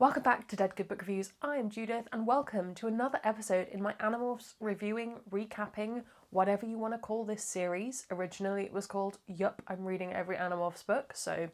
Welcome back to Dead Good Book Reviews. I am Judith and welcome to another episode in my Animorphs reviewing, recapping, whatever you want to call this series. Originally it was called Yup, I'm Reading Every Animorphs Book, so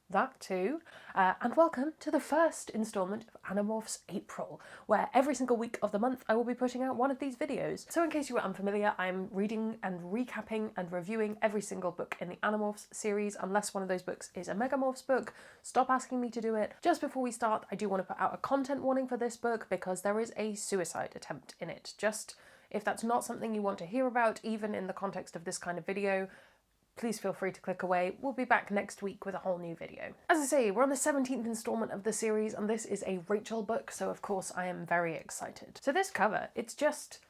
that too. And welcome to the first instalment of Animorphs April, where every single week of the month I will be putting out one of these videos. So in case you were unfamiliar, I'm reading and recapping and reviewing every single book in the Animorphs series, unless one of those books is a Megamorphs book. Stop asking me to do it. Just before we start, I do want to put out a content warning for this book because there is a suicide attempt in it. Just if that's not something you want to hear about, even in the context of this kind of video, please feel free to click away. We'll be back next week with a whole new video. As I say, we're on the 17th instalment of the series, and this is a Rachel book, so of course I am very excited. So this cover, it's just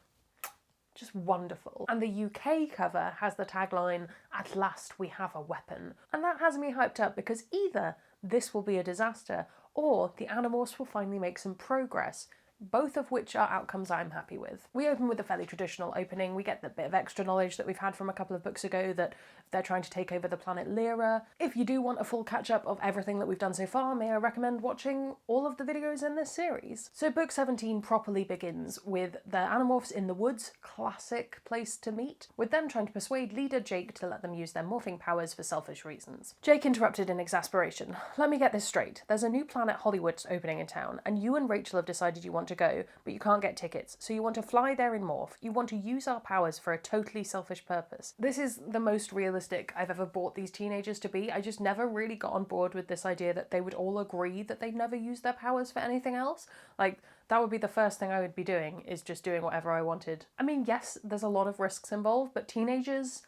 wonderful. And the UK cover has the tagline, "At last we have a weapon." And that has me hyped up because either this will be a disaster or the Animorphs will finally make some progress, both of which are outcomes I'm happy with. We open with a fairly traditional opening. We get the bit of extra knowledge that we've had from a couple of books ago that they're trying to take over the planet Lyra. If you do want a full catch-up of everything that we've done so far, may I recommend watching all of the videos in this series. So book 17 properly begins with the Animorphs in the woods, classic place to meet, with them trying to persuade leader Jake to let them use their morphing powers for selfish reasons. Jake interrupted in exasperation. "Let me get this straight. There's a new Planet Hollywood's opening in town, and you and Rachel have decided you want to go, but you can't get tickets, so you want to fly there in morph. You want to use our powers for a totally selfish purpose." This is the most realistic I've ever bought these teenagers to be. I just never really got on board with this idea that they would all agree that they'd never use their powers for anything else. Like, that would be the first thing I would be doing, is just doing whatever I wanted. I mean, yes, there's a lot of risks involved, but teenagers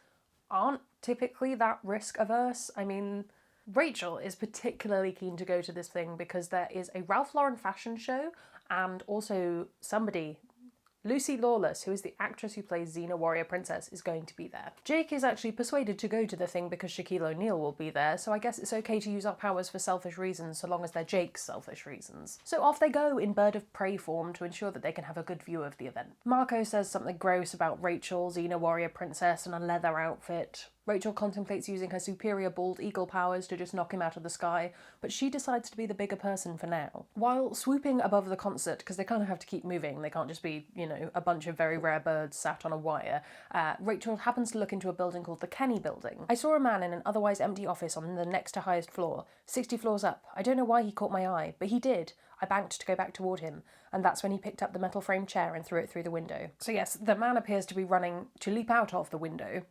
aren't typically that risk averse. I mean, Rachel is particularly keen to go to this thing because there is a Ralph Lauren fashion show and also somebody, Lucy Lawless, who is the actress who plays Xena Warrior Princess, is going to be there. Jake is actually persuaded to go to the thing because Shaquille O'Neal will be there, so I guess it's okay to use our powers for selfish reasons so long as they're Jake's selfish reasons. So off they go in bird of prey form to ensure that they can have a good view of the event. Marco says something gross about Rachel, Xena Warrior Princess, and a leather outfit. Rachel contemplates using her superior bald eagle powers to just knock him out of the sky, but she decides to be the bigger person for now. While swooping above the concert, because they kind of have to keep moving, they can't just be, a bunch of very rare birds sat on a wire, Rachel happens to look into a building called the Kenny Building. "I saw a man in an otherwise empty office on the next to highest floor, 60 floors up. I don't know why he caught my eye, but he did. I banked to go back toward him, and that's when he picked up the metal frame chair and threw it through the window." So yes, the man appears to be running to leap out of the window.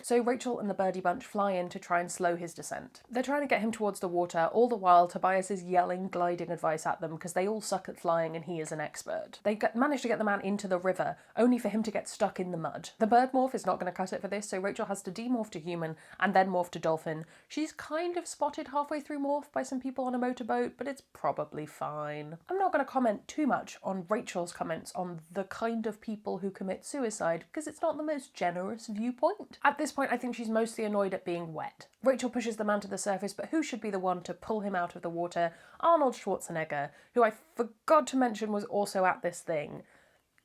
So Rachel and the birdie bunch fly in to try and slow his descent. They're trying to get him towards the water, all the while Tobias is yelling gliding advice at them because they all suck at flying and he is an expert. They manage to get the man into the river, only for him to get stuck in the mud. The bird morph is not going to cut it for this, so Rachel has to demorph to human and then morph to dolphin. She's kind of spotted halfway through morph by some people on a motorboat, but it's probably fine. I'm not going to comment too much on Rachel's comments on the kind of people who commit suicide, because it's not the most generous viewpoint. At this point, I think she's mostly annoyed at being wet. Rachel pushes the man to the surface, but who should be the one to pull him out of the water? Arnold Schwarzenegger, who I forgot to mention was also at this thing.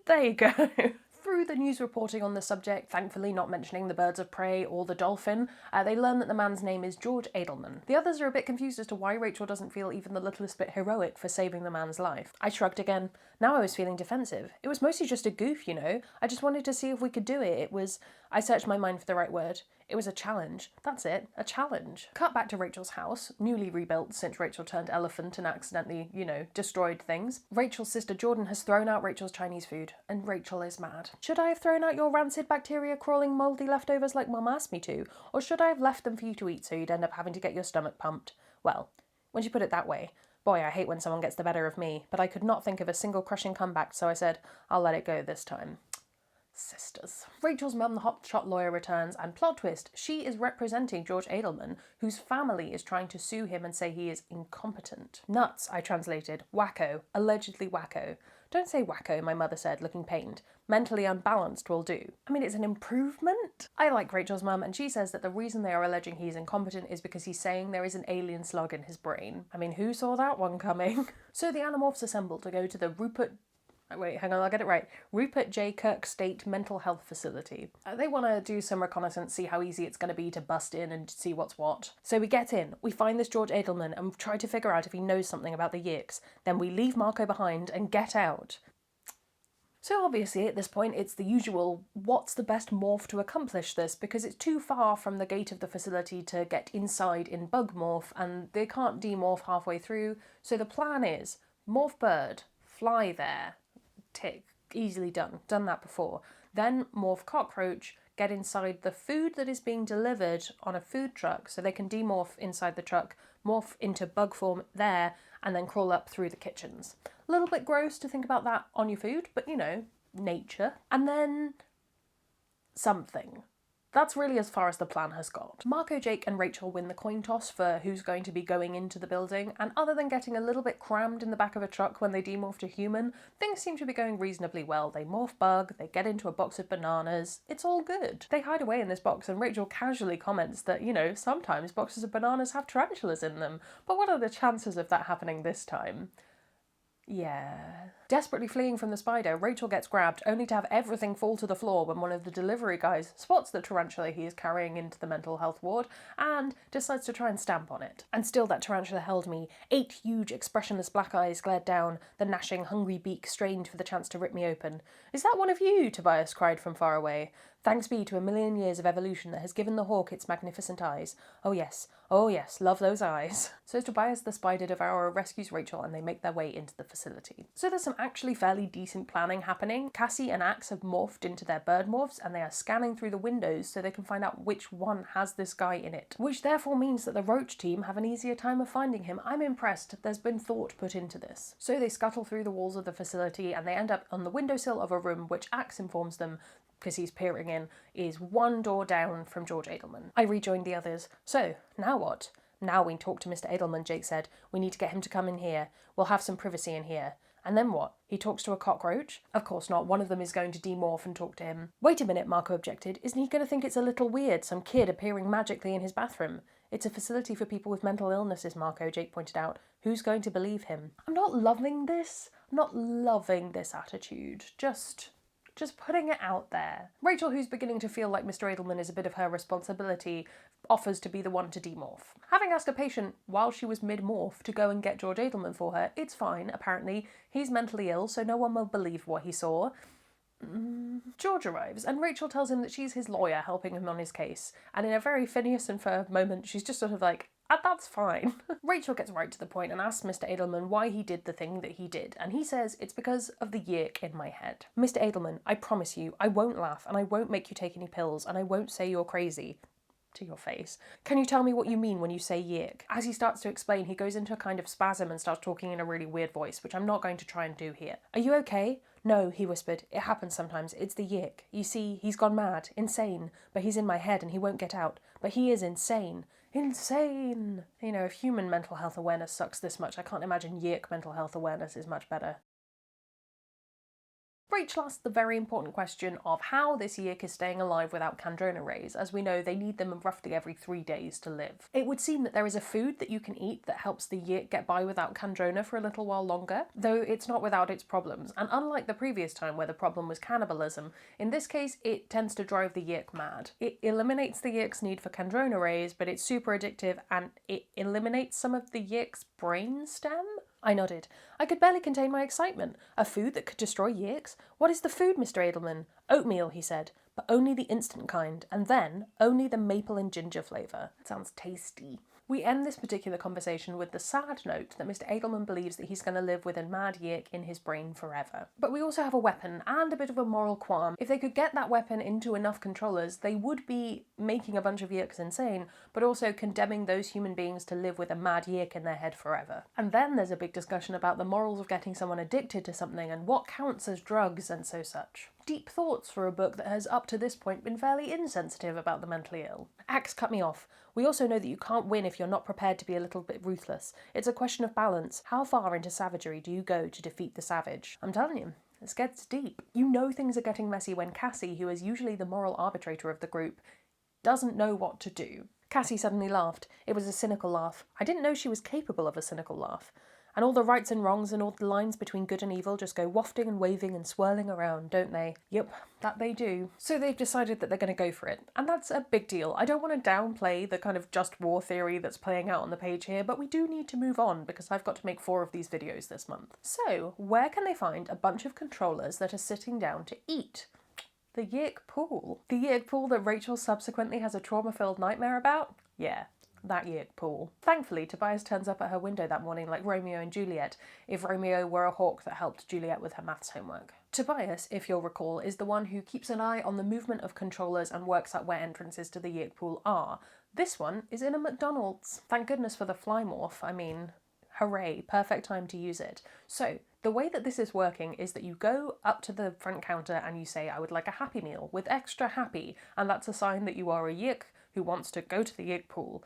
There you go. Through the news reporting on the subject, thankfully not mentioning the birds of prey or the dolphin, they learn that the man's name is George Edelman. The others are a bit confused as to why Rachel doesn't feel even the littlest bit heroic for saving the man's life. I shrugged again. Now I was feeling defensive. It was mostly just a goof, I just wanted to see if we could do it. I searched my mind for the right word. It was a challenge. That's it, a challenge. Cut back to Rachel's house, newly rebuilt since Rachel turned elephant and accidentally, destroyed things. Rachel's sister Jordan has thrown out Rachel's Chinese food, and Rachel is mad. "Should I have thrown out your rancid bacteria-crawling mouldy leftovers like Mum asked me to, or should I have left them for you to eat so you'd end up having to get your stomach pumped?" Well, when she put it that way, boy, I hate when someone gets the better of me, but I could not think of a single crushing comeback, so I said, "I'll let it go this time." Sisters. Rachel's mum, the hotshot lawyer, returns, and plot twist, she is representing George Edelman, whose family is trying to sue him and say he is incompetent. Nuts, I translated. Wacko. Allegedly wacko. "Don't say wacko," my mother said, looking pained. "Mentally unbalanced will do." I mean, it's an improvement. I like Rachel's mum, and she says that the reason they are alleging he's incompetent is because he's saying there is an alien slug in his brain. I mean, who saw that one coming? So the Animorphs assemble to go to the Wait, hang on, I'll get it right. Rupert J. Kirk State Mental Health Facility. They want to do some reconnaissance, see how easy it's going to be to bust in and see what's what. So we get in, we find this George Edelman and try to figure out if he knows something about the Yeerks. Then we leave Marco behind and get out. So obviously at this point it's the usual, what's the best morph to accomplish this, because it's too far from the gate of the facility to get inside in bug morph and they can't demorph halfway through, so the plan is morph bird, fly there, tick, easily done that before. Then morph cockroach, get inside the food that is being delivered on a food truck so they can demorph inside the truck, morph into bug form there, and then crawl up through the kitchens. A little bit gross to think about that on your food, but you know, nature. And then something. That's really as far as the plan has got. Marco, Jake and Rachel win the coin toss for who's going to be going into the building, and other than getting a little bit crammed in the back of a truck when they demorph to human, things seem to be going reasonably well. They morph bug, they get into a box of bananas, it's all good. They hide away in this box and Rachel casually comments that, you know, sometimes boxes of bananas have tarantulas in them, but what are the chances of that happening this time? Yeah. Desperately fleeing from the spider, Rachel gets grabbed, only to have everything fall to the floor when one of the delivery guys spots the tarantula he is carrying into the mental health ward and decides to try and stamp on it. And still that tarantula held me. 8 huge, expressionless black eyes glared down, the gnashing, hungry beak strained for the chance to rip me open. "Is that one of you?" Tobias cried from far away. Thanks be to a million years of evolution that has given the hawk its magnificent eyes. Oh yes, love those eyes. So Tobias the spider devourer rescues Rachel and they make their way into the facility. So there's some actually fairly decent planning happening. Cassie and Axe have morphed into their bird morphs and they are scanning through the windows so they can find out which one has this guy in it. Which therefore means that the Roach team have an easier time of finding him. I'm impressed. There's been thought put into this. So they scuttle through the walls of the facility and they end up on the windowsill of a room which Axe informs them, because he's peering in, is 1 door down from George Edelman. I rejoined the others. So, now what? Now we talk to Mr. Edelman, Jake said. We need to get him to come in here. We'll have some privacy in here. And then what? He talks to a cockroach? Of course not. One of them is going to demorph and talk to him. Wait a minute, Marco objected. Isn't he going to think it's a little weird, some kid appearing magically in his bathroom? It's a facility for people with mental illnesses, Marco, Jake pointed out. Who's going to believe him? I'm not loving this. I'm not loving this attitude. Just putting it out there. Rachel, who's beginning to feel like Mr. Edelman is a bit of her responsibility, offers to be the one to demorph. Having asked a patient while she was mid-morph to go and get George Edelman for her, it's fine, apparently. He's mentally ill, so no one will believe what he saw. George arrives, and Rachel tells him that she's his lawyer helping him on his case, and in a very Phineas and Ferb moment, she's just sort of like, that's fine. Rachel gets right to the point and asks Mr. Edelman why he did the thing that he did, and he says it's because of the Yeerk in my head. Mr. Edelman, I promise you, I won't laugh, and I won't make you take any pills, and I won't say you're crazy. To your face. Can you tell me what you mean when you say Yeerk? As he starts to explain, he goes into a kind of spasm and starts talking in a really weird voice, which I'm not going to try and do here. Are you okay? No, he whispered. It happens sometimes. It's the Yeerk. You see, he's gone mad, insane, but he's in my head and he won't get out. But he is insane. Insane! You know, if human mental health awareness sucks this much, I can't imagine Yeerk mental health awareness is much better. Rachel asks the very important question of how this Yeerk is staying alive without Kandrona rays, as we know they need them roughly every 3 days to live. It would seem that there is a food that you can eat that helps the Yeerk get by without Kandrona for a little while longer, though it's not without its problems, and unlike the previous time where the problem was cannibalism, in this case it tends to drive the Yeerk mad. It eliminates the Yeerk's need for Kandrona rays, but it's super addictive and it eliminates some of the Yeerk's brain stem? I nodded. I could barely contain my excitement. A food that could destroy Yeerks? What is the food, Mr. Edelman? Oatmeal, he said, but only the instant kind, and then only the maple and ginger flavour. It sounds tasty. We end this particular conversation with the sad note that Mr. Edelman believes that he's going to live with a mad Yeerk in his brain forever. But we also have a weapon and a bit of a moral qualm. If they could get that weapon into enough controllers, they would be making a bunch of Yeerks insane, but also condemning those human beings to live with a mad Yeerk in their head forever. And then there's a big discussion about the morals of getting someone addicted to something and what counts as drugs and so such. Deep thoughts for a book that has up to this point been fairly insensitive about the mentally ill. Axe cut me off. We also know that you can't win if you're not prepared to be a little bit ruthless. It's a question of balance. How far into savagery do you go to defeat the savage? I'm telling you, this gets deep. You know things are getting messy when Cassie, who is usually the moral arbitrator of the group, doesn't know what to do. Cassie suddenly laughed. It was a cynical laugh. I didn't know she was capable of a cynical laugh. And all the rights and wrongs and all the lines between good and evil just go wafting and waving and swirling around, don't they? Yep, that they do. So they've decided that they're going to go for it. And that's a big deal. I don't want to downplay the kind of just war theory that's playing out on the page here, but we do need to move on because I've got to make 4 of these videos this month. So, where can they find a bunch of controllers that are sitting down to eat? The Yeerk pool. The Yeerk pool that Rachel subsequently has a trauma-filled nightmare about? Yeah. That Yeerk pool. Thankfully, Tobias turns up at her window that morning like Romeo and Juliet, if Romeo were a hawk that helped Juliet with her maths homework. Tobias, if you'll recall, is the one who keeps an eye on the movement of controllers and works out where entrances to the Yeerk pool are. This one is in a McDonald's. Thank goodness for the fly morph, I mean, hooray, perfect time to use it. So, the way that this is working is that you go up to the front counter and you say, I would like a Happy Meal with extra happy, and that's a sign that you are a Yeerk who wants to go to the Yeerk pool.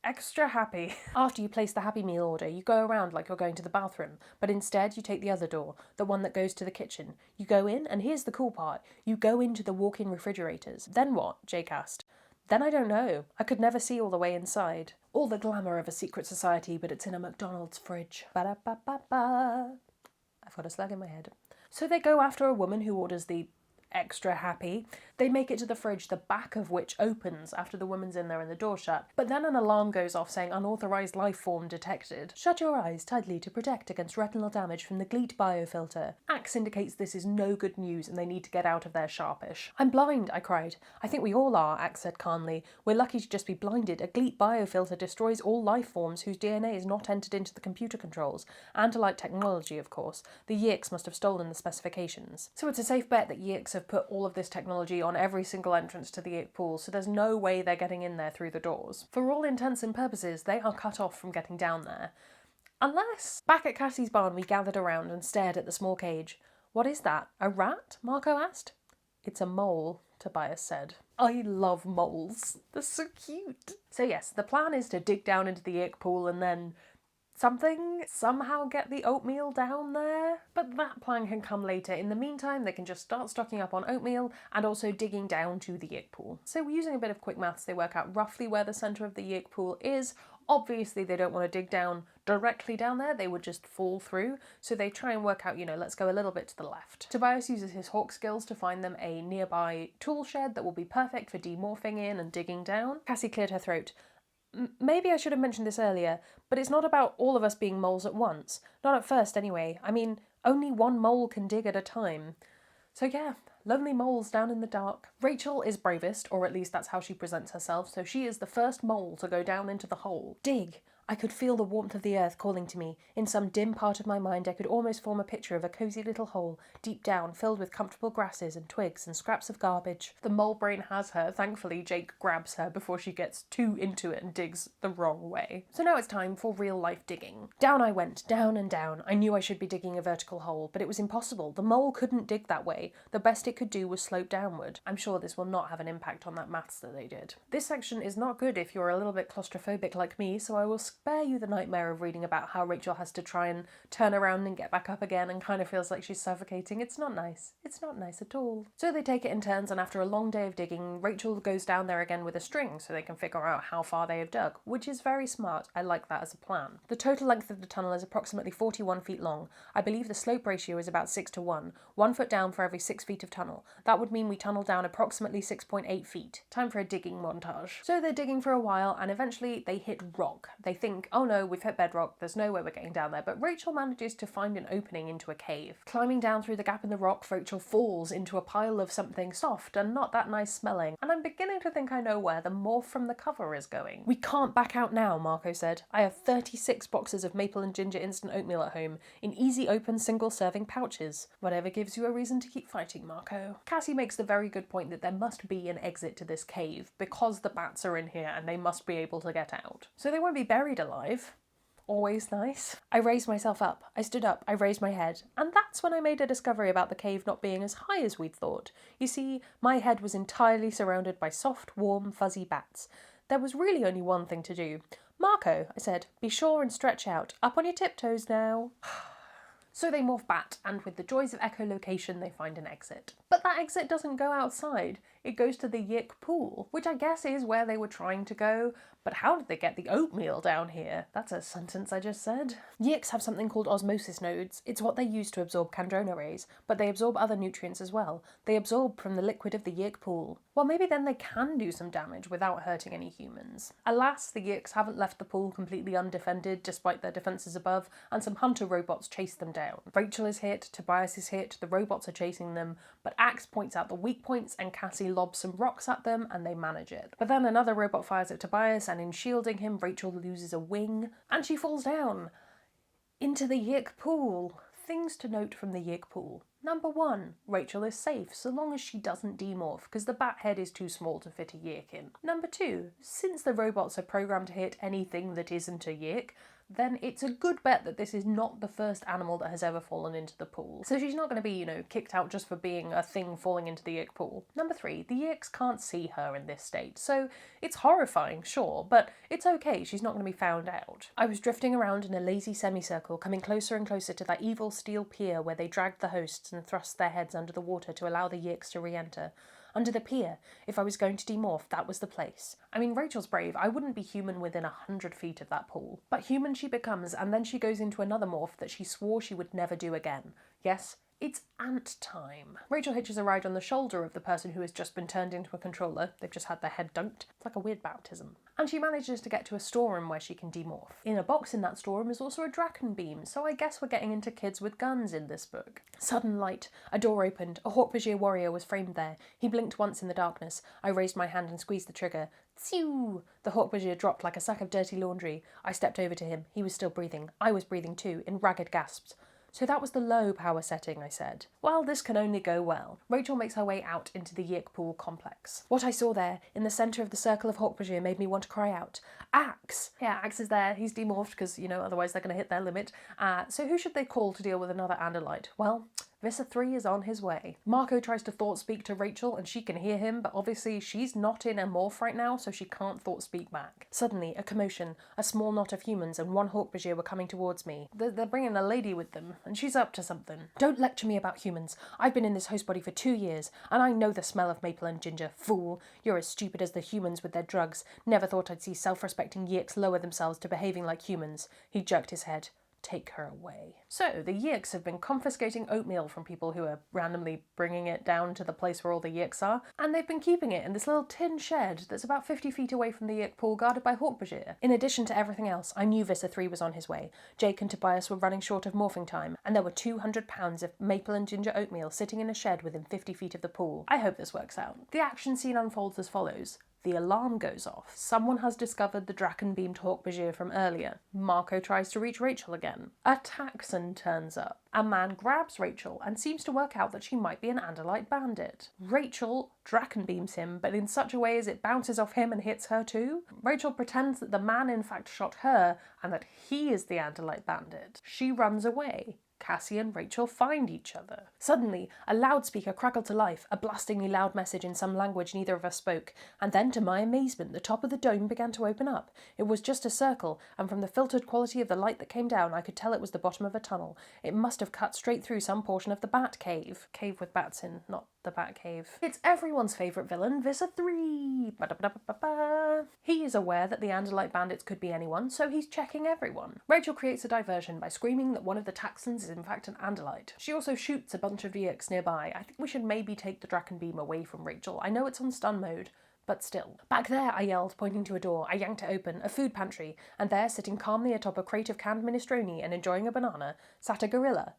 Extra happy. After you place the Happy Meal order, you go around like you're going to the bathroom, but instead you take the other door, the one that goes to the kitchen. You go in, and here's the cool part, you go into the walk-in refrigerators. Then what? Jake asked. Then I don't know. I could never see all the way inside. All the glamour of a secret society, but it's in a McDonald's fridge. Ba-da-ba-ba-ba. I've got a slug in my head. So they go after a woman who orders the extra happy. They make it to the fridge, the back of which opens after the woman's in there and the door shut. But then an alarm goes off saying unauthorized life form detected. Shut your eyes tightly to protect against retinal damage from the GLEAT biofilter. Axe indicates this is no good news and they need to get out of there sharpish. I'm blind, I cried. I think we all are, Axe said calmly. We're lucky to just be blinded. A GLEAT biofilter destroys all life forms whose DNA is not entered into the computer controls. Anti-light technology, of course. The Yeerks must have stolen the specifications. So it's a safe bet that Yeerks have put all of this technology on every single entrance to the Yeerk pool, so there's no way they're getting in there through the doors. For all intents and purposes, they are cut off from getting down there. Unless... Back at Cassie's barn, we gathered around and stared at the small cage. What is that? A rat? Marco asked. It's a mole, Tobias said. I love moles. They're so cute. So yes, the plan is to dig down into the Yeerk pool and then... somehow get the oatmeal down there. But that plan can come later. In the meantime, they can just start stocking up on oatmeal and also digging down to the Yeerk pool. So using a bit of quick maths, they work out roughly where the centre of the Yeerk pool is. Obviously, they don't want to dig down directly down there, they would just fall through. So they try and work out, let's go a little bit to the left. Tobias uses his hawk skills to find them a nearby tool shed that will be perfect for demorphing in and digging down. Cassie cleared her throat. Maybe I should have mentioned this earlier, but it's not about all of us being moles at once. Not at first, anyway. I mean, only one mole can dig at a time. So yeah, lonely moles down in the dark. Rachel is bravest, or at least that's how she presents herself, so she is the first mole to go down into the hole. Dig! I could feel the warmth of the earth calling to me. In some dim part of my mind I could almost form a picture of a cosy little hole, deep down, filled with comfortable grasses and twigs and scraps of garbage. The mole brain has her. Thankfully, Jake grabs her before she gets too into it and digs the wrong way. So now it's time for real-life digging. Down I went, down and down. I knew I should be digging a vertical hole, but it was impossible. The mole couldn't dig that way. The best it could do was slope downward. I'm sure this will not have an impact on that maths that they did. This section is not good if you're a little bit claustrophobic like me, so I will spare you the nightmare of reading about how Rachel has to try and turn around and get back up again and kind of feels like she's suffocating. It's not nice. It's not nice at all. So they take it in turns, and after a long day of digging, Rachel goes down there again with a string so they can figure out how far they have dug, which is very smart. I like that as a plan. The total length of the tunnel is approximately 41 feet long. I believe the slope ratio is about 6 to 1. 1 foot down for every 6 feet of tunnel. That would mean we tunnel down approximately 6.8 feet. Time for a digging montage. So they're digging for a while, and eventually they hit rock. They think, oh no, we've hit bedrock, there's no way we're getting down there, but Rachel manages to find an opening into a cave. Climbing down through the gap in the rock, Rachel falls into a pile of something soft and not that nice smelling, and I'm beginning to think I know where the morph from the cover is going. We can't back out now, Marco said. I have 36 boxes of maple and ginger instant oatmeal at home, in easy open single serving pouches. Whatever gives you a reason to keep fighting, Marco. Cassie makes the very good point that there must be an exit to this cave, because the bats are in here and they must be able to get out. So they won't be buried alive. Always nice. I raised myself up. I stood up. I raised my head. And that's when I made a discovery about the cave not being as high as we'd thought. You see, my head was entirely surrounded by soft, warm, fuzzy bats. There was really only one thing to do. Marco, I said, be sure and stretch out. Up on your tiptoes now. So they morph bat, and with the joys of echolocation, they find an exit. But that exit doesn't go outside. It goes to the Yeerk pool, which I guess is where they were trying to go, but how did they get the oatmeal down here? That's a sentence I just said. Yeerks have something called osmosis nodes. It's what they use to absorb Kandrona rays, but they absorb other nutrients as well. They absorb from the liquid of the Yeerk pool. Well, maybe then they can do some damage without hurting any humans. Alas, the Yeerks haven't left the pool completely undefended despite their defences above, and some hunter robots chase them down. Rachel is hit, Tobias is hit, the robots are chasing them, but Axe points out the weak points and Cassie lobs some rocks at them and they manage it. But then another robot fires at Tobias, and in shielding him, Rachel loses a wing and she falls down into the Yeerk pool. Things to note from the Yeerk pool. Number 1, Rachel is safe so long as she doesn't demorph, because the bat head is too small to fit a Yeerk in. Number 2, since the robots are programmed to hit anything that isn't a Yeerk, then it's a good bet that this is not the first animal that has ever fallen into the pool. So she's not going to be, kicked out just for being a thing falling into the Yeerk pool. Number 3, the Yeerks can't see her in this state, so it's horrifying, sure, but it's okay, she's not going to be found out. I was drifting around in a lazy semicircle, coming closer and closer to that evil steel pier where they dragged the hosts and thrust their heads under the water to allow the Yeerks to re-enter. Under the pier. If I was going to demorph, that was the place. I mean, Rachel's brave. I wouldn't be human within 100 feet of that pool. But human she becomes, and then she goes into another morph that she swore she would never do again. Yes, it's ant time. Rachel hitches a ride on the shoulder of the person who has just been turned into a controller. They've just had their head dunked. It's like a weird baptism. And she manages to get to a storeroom where she can demorph. In a box in that storeroom is also a Draken beam, so I guess we're getting into kids with guns in this book. Sudden light. A door opened. A Hork-Bajir warrior was framed there. He blinked once in the darkness. I raised my hand and squeezed the trigger. Tsew! The Hork-Bajir dropped like a sack of dirty laundry. I stepped over to him. He was still breathing. I was breathing too, in ragged gasps. So that was the low power setting, I said. Well, this can only go well. Rachel makes her way out into the Yeerk pool complex. What I saw there, in the centre of the circle of Hork-Bajir, made me want to cry out. Axe! Yeah, Axe is there. He's demorphed because, otherwise they're going to hit their limit. So who should they call to deal with another Andalite? Well, Visser 3 is on his way. Marco tries to thought speak to Rachel and she can hear him, but obviously she's not in a morph right now, so she can't thought speak back. Suddenly, a commotion. A small knot of humans and one Hork-Bajir were coming towards me. They're bringing a lady with them, and she's up to something. Don't lecture me about humans. I've been in this host body for 2 years, and I know the smell of maple and ginger. Fool. You're as stupid as the humans with their drugs. Never thought I'd see self-respecting Yeerks lower themselves to behaving like humans. He jerked his head. Take her away. So, the Yeerks have been confiscating oatmeal from people who are randomly bringing it down to the place where all the Yeerks are, and they've been keeping it in this little tin shed that's about 50 feet away from the Yeerk pool guarded by Hork-Bajir. In addition to everything else, I knew Visser 3 was on his way. Jake and Tobias were running short of morphing time, and there were 200 pounds of maple and ginger oatmeal sitting in a shed within 50 feet of the pool. I hope this works out. The action scene unfolds as follows. The alarm goes off. Someone has discovered the Draken-beamed Hork-Bajir from earlier. Marco tries to reach Rachel again. A Taxon turns up. A man grabs Rachel and seems to work out that she might be an Andalite bandit. Rachel Draken-beams him, but in such a way as it bounces off him and hits her too. Rachel pretends that the man in fact shot her and that he is the Andalite bandit. She runs away. Cassie and Rachel find each other. Suddenly, a loudspeaker crackled to life, a blastingly loud message in some language neither of us spoke, and then, to my amazement, the top of the dome began to open up. It was just a circle, and from the filtered quality of the light that came down, I could tell it was the bottom of a tunnel. It must have cut straight through some portion of the Bat Cave. Cave with bats in, not the Bat Cave. It's everyone's favourite villain, Visser 3. Ba-da-ba-da-ba-ba. He is aware that the Andalite bandits could be anyone, so he's checking everyone. Rachel creates a diversion by screaming that one of the Taxons is in fact an Andalite. She also shoots a bunch of Yeerks nearby. I think we should maybe take the Draken beam away from Rachel. I know it's on stun mode, but still. Back there, I yelled, pointing to a door. I yanked it open, a food pantry, and there, sitting calmly atop a crate of canned minestrone and enjoying a banana, sat a gorilla.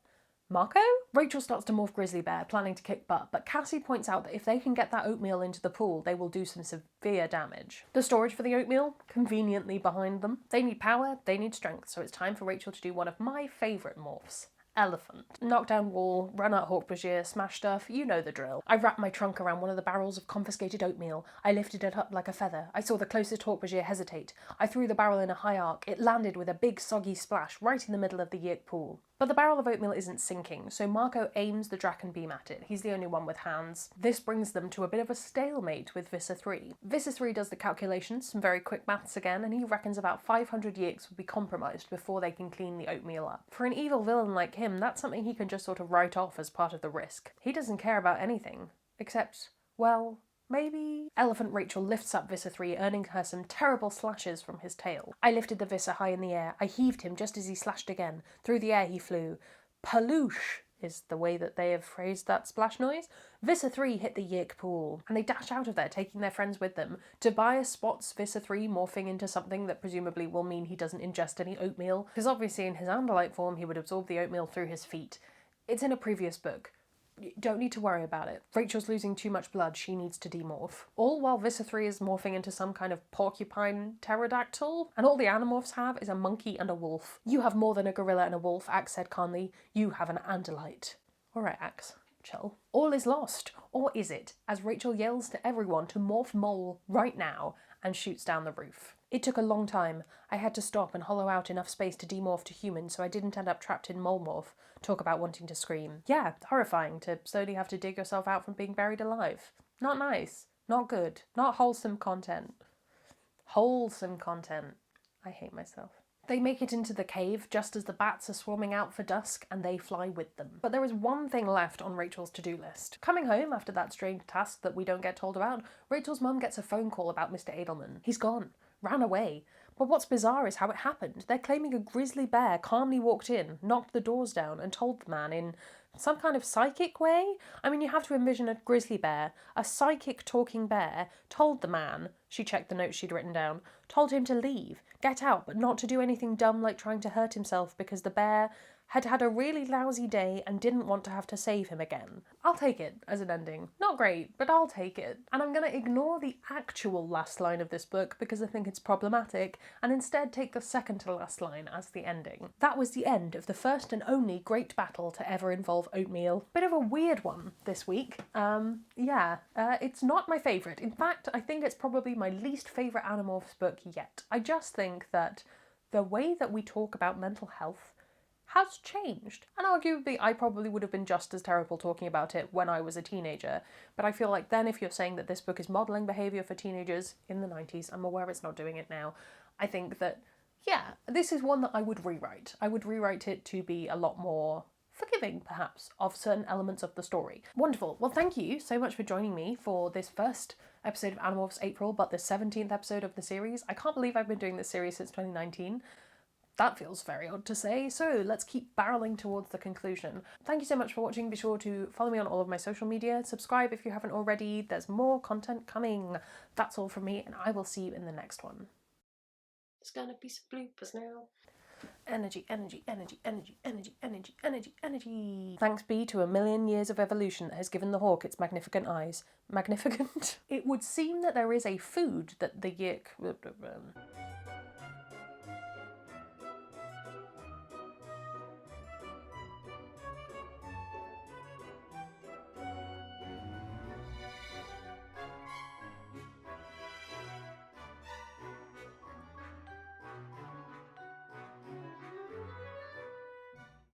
Marco? Rachel starts to morph Grizzly Bear, planning to kick butt, but Cassie points out that if they can get that oatmeal into the pool, they will do some severe damage. The storage for the oatmeal, conveniently behind them. They need power, they need strength, so it's time for Rachel to do one of my favourite morphs. Elephant. Knock down wall, run at Hork-Bajir, smash stuff, you know the drill. I wrapped my trunk around one of the barrels of confiscated oatmeal. I lifted it up like a feather. I saw the closest Hork-Bajir hesitate. I threw the barrel in a high arc. It landed with a big soggy splash right in the middle of the Yeerk pool. But the barrel of oatmeal isn't sinking, so Marco aims the Draken beam at it. He's the only one with hands. This brings them to a bit of a stalemate with Visser 3. Visser 3 does the calculations, some very quick maths again, and he reckons about 500 Yeerks will be compromised before they can clean the oatmeal up. For an evil villain like him, that's something he can just sort of write off as part of the risk. He doesn't care about anything, except, well, maybe? Elephant Rachel lifts up Visser 3, earning her some terrible slashes from his tail. I lifted the Visser high in the air. I heaved him just as he slashed again. Through the air he flew. Paloosh is the way that they have phrased that splash noise. Visser 3 hit the Yeerk pool, and they dash out of there, taking their friends with them. Tobias spots Visser 3 morphing into something that presumably will mean he doesn't ingest any oatmeal, because obviously in his Andalite form he would absorb the oatmeal through his feet. It's in a previous book. Don't need to worry about it. Rachel's losing too much blood, she needs to demorph. All while Visser 3 is morphing into some kind of porcupine pterodactyl, and all the Animorphs have is a monkey and a wolf. You have more than a gorilla and a wolf, Axe said calmly. You have an Andalite. Alright, Axe, chill. All is lost, or is it, as Rachel yells to everyone to morph mole right now and shoots down the roof. It took a long time. I had to stop and hollow out enough space to demorph to human so I didn't end up trapped in mole morph. Talk about wanting to scream. Yeah, horrifying to slowly have to dig yourself out from being buried alive. Not nice. Not good. Not wholesome content. Wholesome content. I hate myself. They make it into the cave just as the bats are swarming out for dusk, and they fly with them. But there is one thing left on Rachel's to-do list. Coming home after that strange task that we don't get told about, Rachel's mum gets a phone call about Mr. Edelman. He's gone. Ran away. But what's bizarre is how it happened. They're claiming a grizzly bear calmly walked in, knocked the doors down, and told the man in some kind of psychic way? I mean, you have to envision a grizzly bear, a psychic talking bear, told the man, she checked the notes she'd written down, told him to leave, get out, but not to do anything dumb like trying to hurt himself because the bear had had a really lousy day and didn't want to have to save him again. I'll take it as an ending. Not great, but I'll take it. And I'm going to ignore the actual last line of this book because I think it's problematic, and instead take the second to last line as the ending. That was the end of the first and only great battle to ever involve oatmeal. Bit of a weird one this week. It's not my favourite. In fact, I think it's probably my least favourite Animorphs book yet. I just think that the way that we talk about mental health has changed. And arguably, I probably would have been just as terrible talking about it when I was a teenager. But I feel like then if you're saying that this book is modelling behaviour for teenagers in the 90s, I'm aware it's not doing it now, I think that, yeah, this is one that I would rewrite. I would rewrite it to be a lot more forgiving, perhaps, of certain elements of the story. Wonderful. Well, thank you so much for joining me for this first episode of Animorphs April, but the 17th episode of the series. I can't believe I've been doing this series since 2019. That feels very odd to say, so let's keep barreling towards the conclusion. Thank you so much for watching. Be sure to follow me on all of my social media, subscribe if you haven't already, there's more content coming. That's all from me, and I will see you in the next one. There's gonna be some bloopers now. Energy, energy, energy, energy, energy, energy, energy, energy. Thanks be to a million years of evolution that has given the hawk its magnificent eyes. Magnificent? It would seem that there is a food that the Yeerk